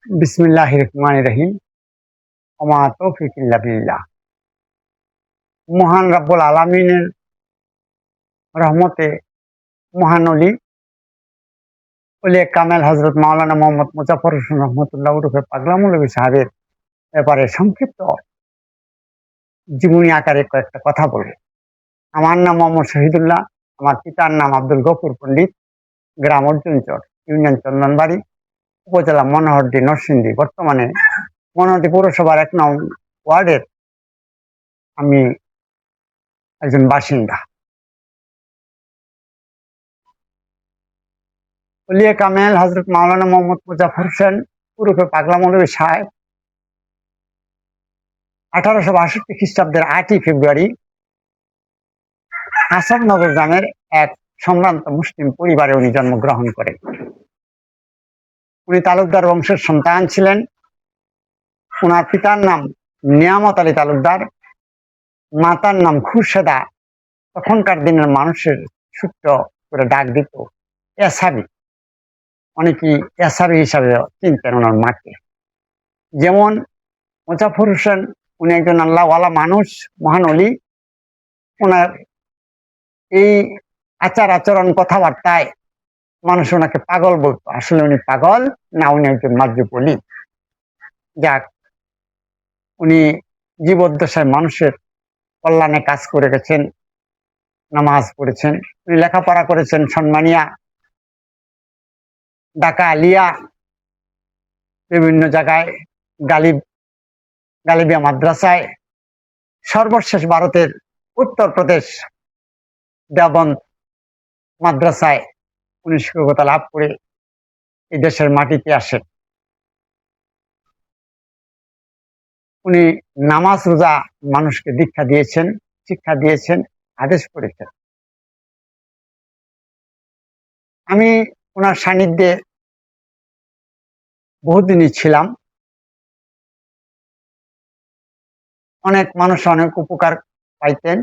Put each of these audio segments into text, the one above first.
বিসমিল্লাহির রহমানির রহিম। ওমা তৌফিক ইল্লা বিল্লাহ। মহান রব্বুল আলামিনের রহমতে মহানলী ওলিয়ে কামেল হযরত মাওলানা মোহাম্মদ মুজাফফর হোসেন রহমতুল্লাহ ওরফে পাগলা মৌলভী সাহেবের ব্যাপারে সংক্ষিপ্ত জীবনী আকারে কয়েকটা কথা বলব। আমার নাম মোহাম্মদ শহীদুল্লাহ। আমার পিতার নাম আব্দুল গফুর পণ্ডিত। গ্রাম অর্জুনচর, ইউনিয়ন চন্দনবাড়ি, উপজেলা মনোহরদী, নরসিংদী। বর্তমানে মনোহরদী পৌরসভার ১ নং ওয়ার্ডের আমি একজন বাসিন্দা। ওলিয়ে কামেল হযরত মাওলানা মোহাম্মদ মুজাফফর হোসেন ওরফে পাগলা মৌলভী সাহেব 1862 খ্রিস্টাব্দের 8ই ফেব্রুয়ারি আসাদনগর গ্রামের এক সম্ভ্রান্ত মুসলিম পরিবারে উনি জন্মগ্রহণ করেন। উনি তালুকদার বংশের সন্তান ছিলেন। ওনার পিতার নাম নিয়ামত আলী তালুকদার, মাতার নাম খুরশেদা। তখনকার দিনের মানুষের সূত্র করে ডাক দিত এসাবি। অনেকেই এসাবি হিসাবে চিনতেন ওনার মাকে। যেমন মুজাফফর হোসেন, উনি একজন আল্লাহওয়ালা মানুষ, মহান অলি। ওনার এই আচার আচরণ, কথাবার্তায় মানুষ ওনাকে পাগল বলতো। আসলে উনি পাগল না, উনি একজন মাজুব অলি। যাক, উনি জীবদ্দশায় মানুষের কল্যাণে কাজ করে গেছেন, নামাজ পড়েছেন। উনি লেখাপড়া করেছেন সন্মানিয়া, ঢাকা আলিয়া, বিভিন্ন জায়গায় গালিবিয়া মাদ্রাসায়, সর্বশেষ ভারতের উত্তরপ্রদেশ দেওবন্দ মাদ্রাসায় উনি শিক্ষকতা লাভ করে এই দেশের মাটিতে আসেন। উনি নামাজ রোজা মানুষকে দীক্ষা দিয়েছেন, শিক্ষা দিয়েছেন, আদেশ করেছেন। আমি ওনার সান্নিধ্যে বহুদিনই ছিলাম। অনেক মানুষ অনেক উপকার পাইতেন।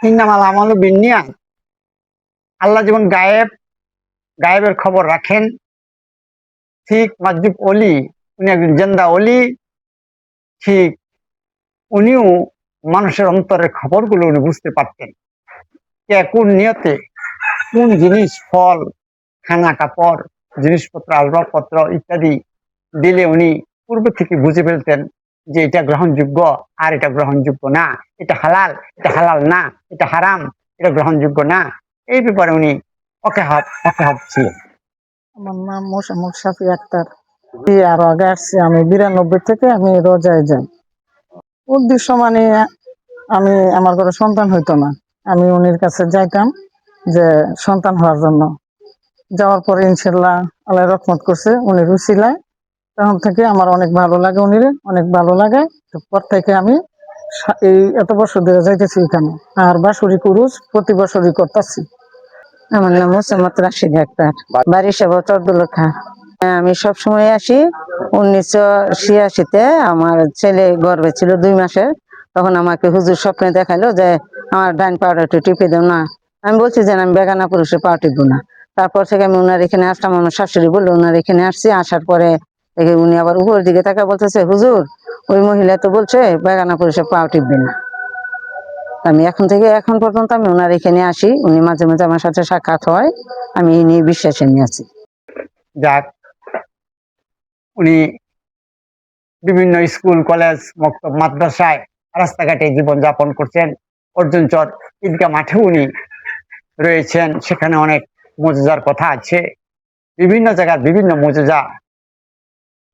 ইন্নামাল আমালু বিন্নিয়াত। আল্লাহ যেমন গায়েবের খবর রাখেন, ঠিক মাজুব অলি, উনি একজন জেন্দা অলি, ঠিক উনিও মানুষের অন্তরের খবরগুলো উনি বুঝতে পারতেন। কে কোন নিয়তে কোন জিনিস, ফল, খানা, কাপড়, জিনিসপত্র, আসবাবপত্র ইত্যাদি দিলে উনি পূর্ব থেকে বুঝে ফেলতেন যে এটা গ্রহণযোগ্য আর এটা গ্রহণযোগ্য না, এটা হালাল না, এটা হারাম, এটা গ্রহণযোগ্য না। এই ব্যাপারে উনি ওয়াকিবহাল ছিলেন। আমার নাম মোসাম্মদ শাফি আক্তার। আরো আগে আসছি আমি 92 থেকে আমি রোজায় যাই। উদ্দেশ্য মানে আমি, আমার ঘরে সন্তান হইতো না, আমি উনির কাছে যাইতাম যে সন্তান হওয়ার জন্য। যাওয়ার পরে ইনশাল্লাহ আল্লাহ রহমত করছে উনির উসিলায়। তখন থেকে আমার অনেক ভালো লাগে, উনিরে অনেক ভালো লাগে। পর থেকে আমি এই এত বছর ধরে যাইতেছি এখানে, আর বাসুরি কুরুজ প্রতি বছরই করতেছি। আমার নাম মোসাম্মদ রাশিদ আক্তার, বাড়ি সেবা চরদুলখা। আমি সবসময় আসি। 1986-তে আমার ছেলে গর্ভে ছিল 2 মাসের। তখন আমাকে হুজুর স্বপ্নে দেখালো যে আমার ডান পাউডার একটু টিপে দেও না। আমি বলছি যে আমি বেগানা পুরুষের পা টিপবো না। তারপর থেকে আমি ওনার এখানে আসলাম। আমার শাশুড়ি বললো, ওনার এখানে আসছি। আসার পরে দেখে উনি আবার উপরের দিকে তাকা বলতেছে, হুজুর ওই মহিলা তো বলছে বেগানা পুরুষের পা টিপবে না। আমি এখন পর্যন্ত আমি ওনার এখানে আসি। উনি মাঝে মাঝে আমার সাথে সাক্ষাৎ হয়, আমি এই নিয়ে বিশ্বাসে নিয়ে আছি। যাক, উনি বিভিন্ন স্কুল, কলেজ, মক্তব, মাদ্রাসায়, রাস্তাঘাটে জীবন যাপন করছেন। অর্জুনচর ঈদগাহ মাঠে উনি রয়েছেন, সেখানে অনেক মুজিজার কথা আছে। বিভিন্ন জায়গার বিভিন্ন মুজিজা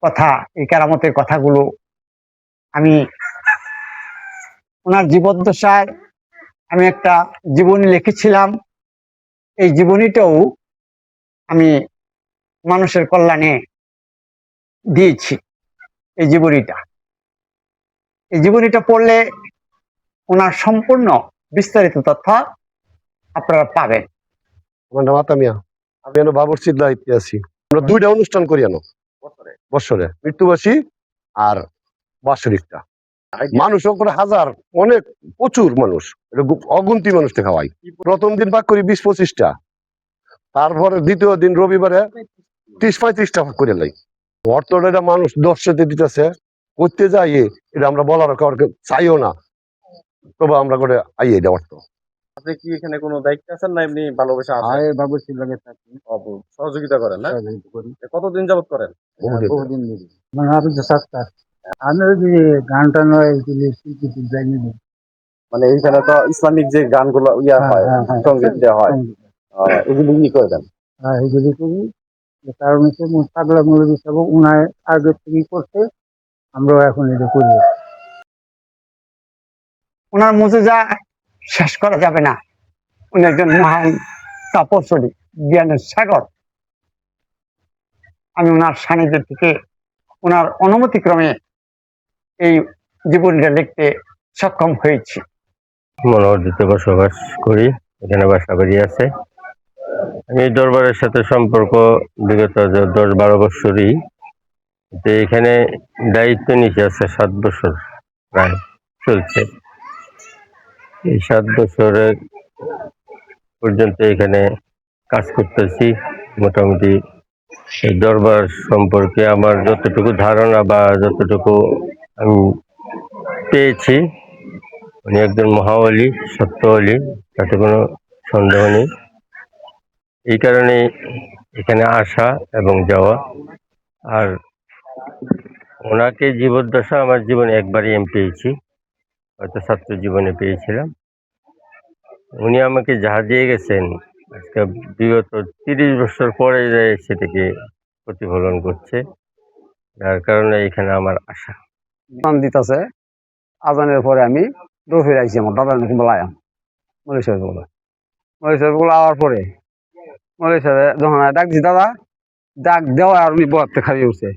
কথা, এই কেরামতের কথাগুলো আমি ওনার জীবদ্দশায় আমি একটা জীবনী লিখেছিলাম। এই জীবনীটাও আমি মানুষের কল্যাণে দিয়েছি। এই জীবনীটা পড়লে ওনার সম্পূর্ণ বিস্তারিত তথ্য আপনারা পাবেন। আমার নাম আতামিয়া। আমি বাবরচির দায়িত্বে আছি। আমরা 2টা অনুষ্ঠান করি বছরে, মৃত্যুবাসী আর বাৎসরিকটা। মানুষ করে হাজার, অনেক প্রচুর মানুষ, অগুন্তি মানুষকে খাওয়াই। প্রথম দিন পাক করি 20-25টা। তারপরে দ্বিতীয় দিন রবিবারে 30-35 টাকা করে লাই। অর্থটা এটা মানুষ দর্শতে দিতেছে, করতে যাই এটা আমরা বলার কাউকে চাইও না, তবে আমরা করে আইয়ে এটা অর্থ। আপনি কি এখানে কোনো দায়িত্ব আছেন না এমনি ভালোবাসা আছে? বাবুর্চির লাগে থাকি, সহযোগিতা করেন না? সহযোগিতা করি কতদিন যাবত করেন? বহুদিন ধরে। মানে আমি তো সস্তা, আমি ওই যে গান টান হয় এগুলি শিল্পী যাইনি। মানে এইখানে তো ইসলামিক যে গানগুলো হয়, সঙ্গীত দেওয়া হয়, এগুলি কি করে দেন? এগুলি করি, কারণ হচ্ছে পাগলা মৌলবী হিসাবে উনার আগে থেকে করতে, আমরাও এখন এটা করি। ওনার মুজিজা শেষ করা যাবে না। উনি একজন মহান তপস্বী, জ্ঞানের সাগর। আমি ওনার সান্নিধ্য থেকে, ওনার অনুমতিক্রমে এই জীবনটা লিখতে সক্ষম হয়েছি। মনোহরদীতে বসবাস করি, এখানে বাসা বাড়ি আছে। আমি এই দরবারের সাথে সম্পর্ক বিগত 10-12 বছরই। তো এখানে দায়িত্ব নিচে আছে 7 বছর প্রায় চলছে। এই 7 বছরের পর্যন্ত এখানে কাজ করতেছি। মোটামুটি এই দরবার সম্পর্কে আমার যতটুকু ধারণা বা যতটুকু আমি পেয়েছি, উনি একজন মহাওলি, সত্যওলি, তাতে কোনো সন্দেহ নেই। এই কারণে এখানে আসা এবং যাওয়া। আর ওনাকে জীবদ্দশা আমার জীবনে একবারই আমি পেয়েছি, হয়তো ছাত্র জীবনে পেয়েছিলাম। উনি আমাকে যাহা দিয়ে গেছেন আজকে বিগত 30 বছর পরে সেটাকে প্রতিফলন করছে, যার কারণে এখানে আমার আশা। দিতেছে আজানের পরে আমি রফির আইছি, আমার দাদার নাকি বলায়াম মৌলী সাহেব বলে। মৌলী সাহেব বলে আওয়ার পরে মৌলী সাহেব যখন ডাক দিছি, দাদা ডাক দেওয়া আর উনি বয়াতে খালি উঠছে,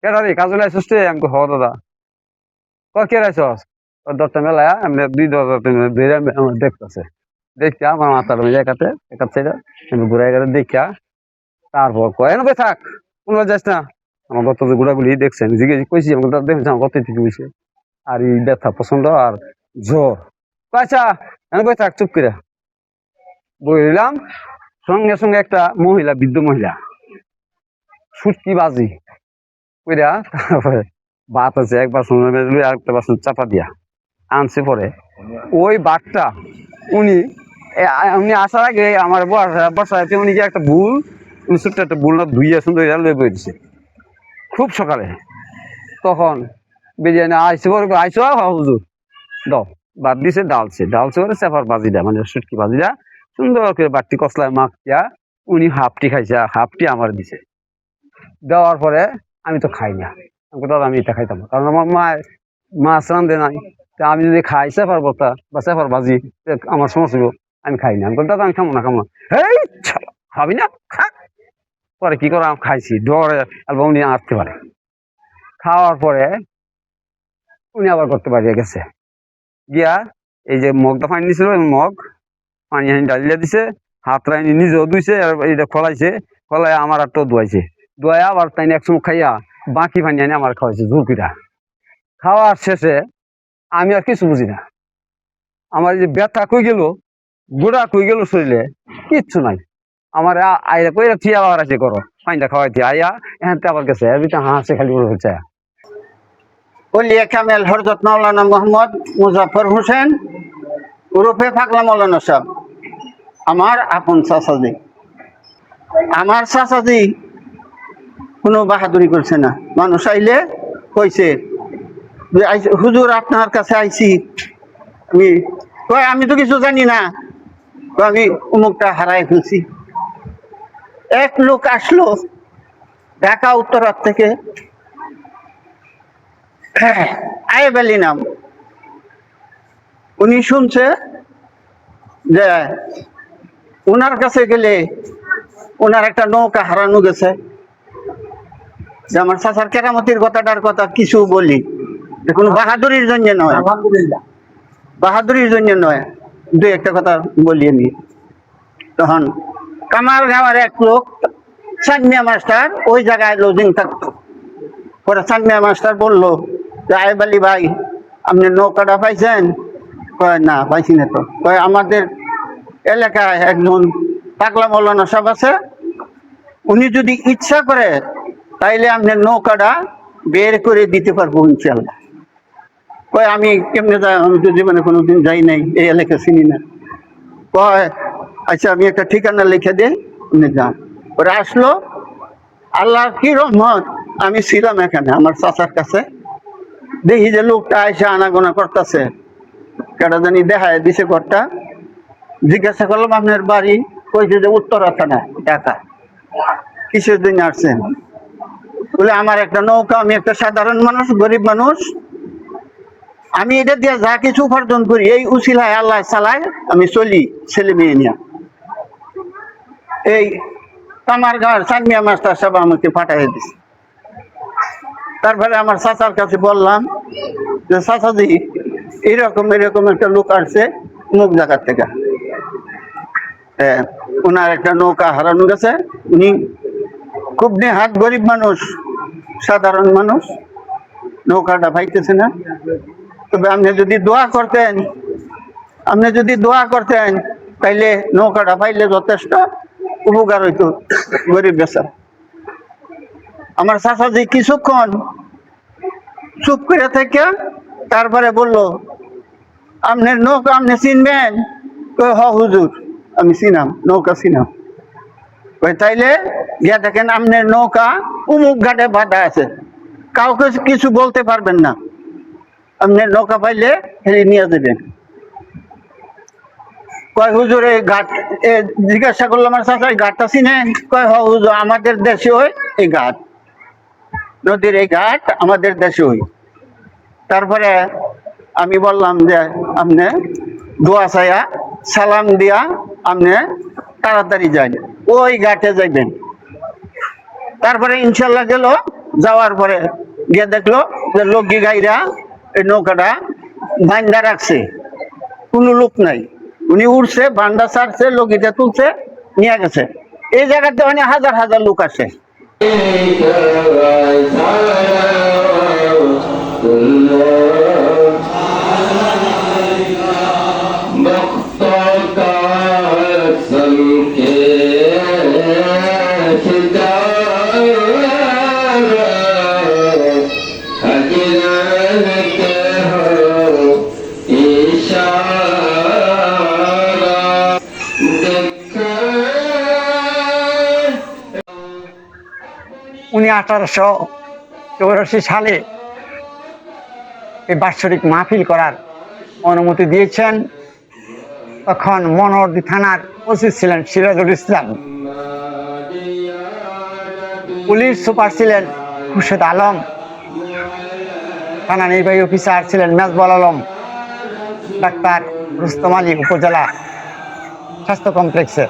কেটা রে কাজলে আইসস রে? আমি হ দাদা। কে আইসস? দরটা মেলায় এমনি 2 দরজা আমার দেখতেছে, দেখতে আমার মাথার একাতে একাত সাইডে আমি ঘুরে গেলে দেখা, তারপর কয় এনে থাক, কোনো যাস না। আমার গত যে ঘোরাগুলি দেখছেন, জিজ্ঞেস কইছি আমাকে দাদা দেখেছি আমার গত থেকে হয়েছে, আর এই ব্যথা পছন্দ আর জ্বর। আচ্ছা এনে বই থাক, চুপ করে বইলাম। সঙ্গে সঙ্গে একটা মহিলা, বৃদ্ধ মহিলা, সুটকি বাজি কইরা, তারপরে ভাত আছে এক বাসন, আরেকটা বাসন চাপা দিয়া আনছে। পরে ওই ভাতটা উনি উনি আসার আগে আমার বসায় উনি যে একটা ভুল, উনি ছোট্ট একটা ভুল না ধুইয়া সুন্দর লয়ে বই দিছে খুব সকালে। তখন বিরিয়ানি আইসে পরে আইসো হুজুর দাও, ভাত দিছে, ডালছে পরে চেপার বাজিটা মানে সুটকি বাজিটা সুন্দর করে বাটটি কসলায় মাখিয়া উনি হাফটি খাইছে, হাফটি আমার দিছে। দেওয়ার পরে আমি তো খাই না, দাদা আমি এটা খাইতাম না, কারণ আমার মাছ রান্ধে নাই। আমি যদি খাই চেপার ভর্তা বা চেপার বাজি, আমার সমস্যা, আমি খাই না। আমি দাদা আমি খাবো না, এই খাবি না, খা। পরে কি করে আমি খাইছি, ডরে অল্প উনি আসতে পারে। খাওয়ার পরে উনি আবার করতে পারিয়ে গেছে, গিয়া এই যে মগটা পানি দিছিল, মগ পানি ডালিয়া দিছে, হাত রাইনি নিজেও ধুইছে, আর এটা খোলাইছে, খোলাই আমার আর তো ধোয়াইছে, ধোয়া আবার তাই এক সময় খাইয়া বাকি পানি আনি আমার খাওয়াইছে ঝুঁকিটা। খাওয়ার শেষে আমি আর কিছু বুঝি না, আমার এই যে ব্যথা কই গেল, গোড়া কই গেল শরীরে, কিচ্ছু নাই। আমার আইয়া কইরা থিয়া আবার আছে করো পানিটা খাওয়াইতে, আইয়া এখান আবার গেছে, এদিকে হাসে খালি উড়ে হচ্ছে। ওলিয়া কামেল হযরত মাওলানা মোহাম্মদ মুজাফফর হোসেন ওরফে পাগলা মাওলানা সাহেব আমার আপন চাচাজি। আমার চাচাজি কোনো বাহাদুরি করছে না, মানুষ আইলে কইছে যে হুজুর আপনার কাছে আইছি, আমি তো কিছু জানি না, আমি অমুকটা হারাই ফেলছি। এক লোক আসলো ঢাকা উত্তরার থেকে, আয়েব আলী নাম। উনি শুনছে যে ওনার কাছে গেলে ওনার একটা নৌকা হারানো গেছে, যে আমার চাচার কেরামতির কথাটার কথা কিছু বলি, যে কোনো বাহাদুরির জন্য নয়, আলহামদুলিল্লাহ বাহাদুরির জন্য নয়, দুই একটা কথা বলিয়ে নি। তখন কামাল গাঁওয়ের এক লোক চাঁদমিয়া মাস্টার ওই জায়গায় লজিং থাকতো। পরে চাঁদমিয়া মাস্টার বললো যে আয়েব আলী ভাই আপনি নৌকাটা পাইছেন? কয় না পাইছি না। তো কয় আমাদের এলাকায় একজন পাগলা মৌলানা সাহেব আছে, উনি যদি ইচ্ছা করে তাইলে আপনার নৌকাটা বের করে দিতে পারবো ইনশাল্লাহ। কয় আমি কেমনে যাই, আমি তো জীবনে কোনোদিন যাই নাই, এই এলাকা চিনি না। কয় আচ্ছা আমি একটা ঠিকানা লিখে দিই, আপনি যান। ওরা আসলো, আল্লাহ কি রহমত, আমি ছিলাম এখানে আমার চাচার কাছে, দেখি যে লোকটা এসে আনাগোনা করতেছে, কেটা জানি দেখায় দিছে ঘরটা। জিজ্ঞাসা করলাম আপনার বাড়ি, কইছে যে উত্তরা থানা ঢাকা। কিসের জন্য আসছেন? বলে আমার একটা নৌকা, আমি একটা সাধারণ মানুষ, গরিব মানুষ, আমি এটা দিয়ে যা কিছু উপার্জন করি এই উসিলায় আল্লাহ চালায়, আমি চলি ছেলে মেয়ে নিয়ে। এই কামার গাঁর চানমিয়া মাস্টার সব আমাকে পাঠিয়ে দিছে। তারপরে আমার চাচার কাছে বললাম যে চাচাজি এরকম এরকম একটা লোক আসছে মুখ জায়গার থেকে, ওনার একটা নৌকা হারানো গেছে, উনি খুব নেহাত গরিব মানুষ, সাধারণ মানুষ, নৌকাটা পাইতেছে না। তবে আপনি যদি দোয়া করতেন তাইলে নৌকাটা পাইলে যথেষ্ট উপকার হইতো গরিব বেচারা। আমার চাচাজি কিছুক্ষণ চুপ করে থেকে তারপরে বলল, আপনার নৌকা আপনি চিনবেন? হ হুজুর আমি চিনাম, নৌকা চিনাম। তাইলে গিয়া দেখেন আপনার নৌকা উমুক ঘাটে বাঁধা আছে, কাউকে কিছু বলতে পারবেন না, আপনার নৌকা পাইলে হেলি নিয়ে দেবেন। কয় হুজুর এই ঘাট, জিজ্ঞাসা করলাম আমার চাচা এই ঘাটটা চিনেন? কয় হ হুজুর আমাদের দেশে হয় এই ঘাট, নদীর এই ঘাট আমাদের দেশে হয়। তারপরে আমি বললাম যে আপনি দোয়া চাইয়া সালাম দিয়া আপনি তাড়াতাড়ি যান, ওই ঘাটে যাইবেন। তারপরে ইনশাল্লাহ গেল, যাওয়ার পরে গিয়ে দেখলো যে লগি গাইরা এই নৌকাটা বান্ধা রাখছে, কোনো লোক নাই। উনি উঠছে, বান্ধা ছাড়ছে, লগিটা তুলছে, নিয়ে গেছে। এই জায়গাতে মানে হাজার হাজার লোক আসে। উনি 1884 সালে এই বাৎসরিক মাহফিল করার অনুমতি দিয়েছেন। তখন মনোহরদী থানার ওসি ছিলেন সিরাজুল ইসলাম, পুলিশ সুপার ছিলেন খুরশেদ আলম, থানা নির্বাহী অফিসার ছিলেন মেজবুল আলম, ডাক্তার রুস্তম আলী উপজেলা স্বাস্থ্য কমপ্লেক্সের,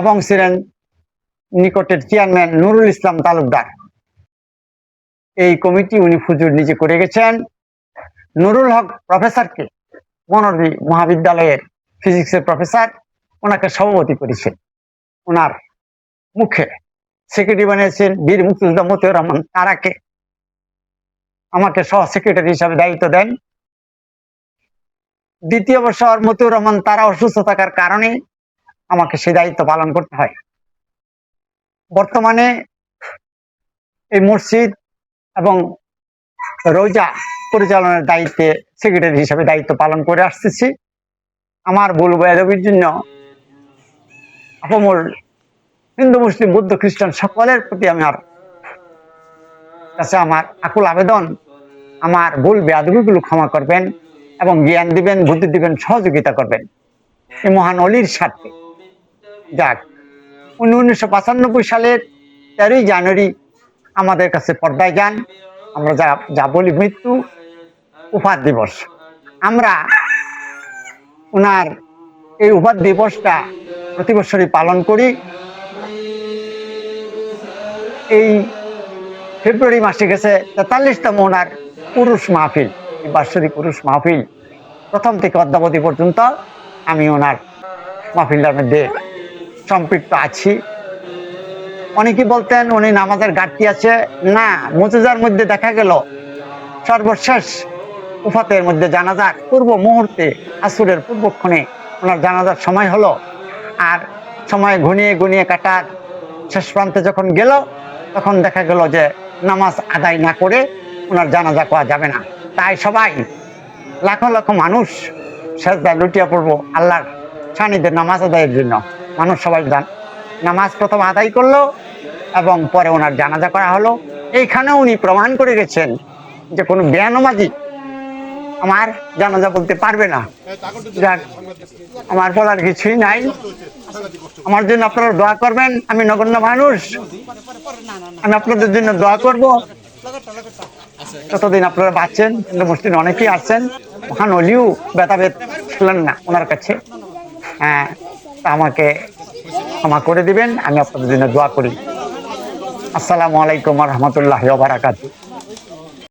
এবং ছিলেন নিকটের চেয়ারম্যান নুরুল ইসলাম তালুকদার। এই কমিটি উনি ফুজুর নিজে করে গেছেন। নুরুল হক প্রফেসরকে, মনোহরদী মহাবিদ্যালয়ের ফিজিক্সের প্রফেসর, ওনাকে সভাপতি করেছেন। ওনার মুখে সেক্রেটারি বানিয়েছেন বীর মুক্তিযোদ্ধা মতিউর রহমান তারাকে, আমাকে সহ সেক্রেটারি হিসাবে দায়িত্ব দেন। দ্বিতীয় বছর মতিউর রহমান তারা অসুস্থ থাকার কারণে আমাকে সেই দায়িত্ব পালন করতে হয়। বর্তমানে এই মসজিদ এবং রোজা পরিচালনার দায়িত্বে সেক্রেটারি হিসাবে দায়িত্ব পালন করে আসতেছি। আমার ভুল বেয়াদবির জন্য আপমূল হিন্দু মুসলিম বৌদ্ধ খ্রিস্টান সকলের প্রতি আমার কাছে আমার আকুল আবেদন, আমার ভুল বেয়াদবিগুলো ক্ষমা করবেন এবং জ্ঞান দিবেন, বুদ্ধি দিবেন, সহযোগিতা করবেন এই মহান অলির স্বার্থে। যাক, 1995 সালের 13ই জানুয়ারি আমাদের কাছে পর্দায় যান, আমরা যা বলি মৃত্যু উপাদ দিবস। আমরা ওনার এই উপাদ দিবসটা প্রতি বছরই পালন করি। এই ফেব্রুয়ারি মাসে গেছে 43তম ওনার পুরুষ মাহফিল, বার্ষিক পুরুষ মাহফিল, প্রথম থেকে অদ্যাবধি পর্যন্ত আমি ওনার মাহফিলটার মধ্যে সম্পৃক্ত আছি। অনেকে বলতেন উনি নামাজের ঘাটতি আছে, না, মুজিজার মধ্যে দেখা গেল সর্বশেষ উফাতের মধ্যে জানাজার পূর্ব মুহূর্তে আসরের পূর্বক্ষণে ওনার জানাজার সময় হলো, আর সময় ঘনিয়ে ঘনিয়ে কাটার শেষ প্রান্তে যখন গেল তখন দেখা গেল যে নামাজ আদায় না করে ওনার জানাজা করা যাবে না। তাই সবাই লাখ লাখ মানুষ সেজদায় লুটিয়ে পড়বো আল্লাহর সান্নিধ্যে নামাজ আদায়ের জন্য। মানুষ সবাই নামাজ প্রথম আদায় করলো এবং পরে ওনার জানাজা করা হলো। এইখানে উনি প্রমাণ করে গেছেন যে কোনো বেনামাজি আমার জানাজা বলতে পারবে না। যাক, আমার বলার কিছুই নাই। আমার জন্য আপনারা দোয়া করবেন। আমি নগণ্য মানুষ, আমি আপনাদের জন্য দোয়া করব ততদিন আপনারা বাঁচছেন। কিন্তু মুসলিম অনেকেই আছেন, মহান অলিও ব্যথাভেদ ছিলেন না ওনার কাছে। হ্যাঁ, আমাকে ক্ষমা করে দিবেন, আমি আপনাদের জন্য দোয়া করি। আসসালামু আলাইকুম ওয়া রাহমাতুল্লাহি ওয়া বারাকাতুহু।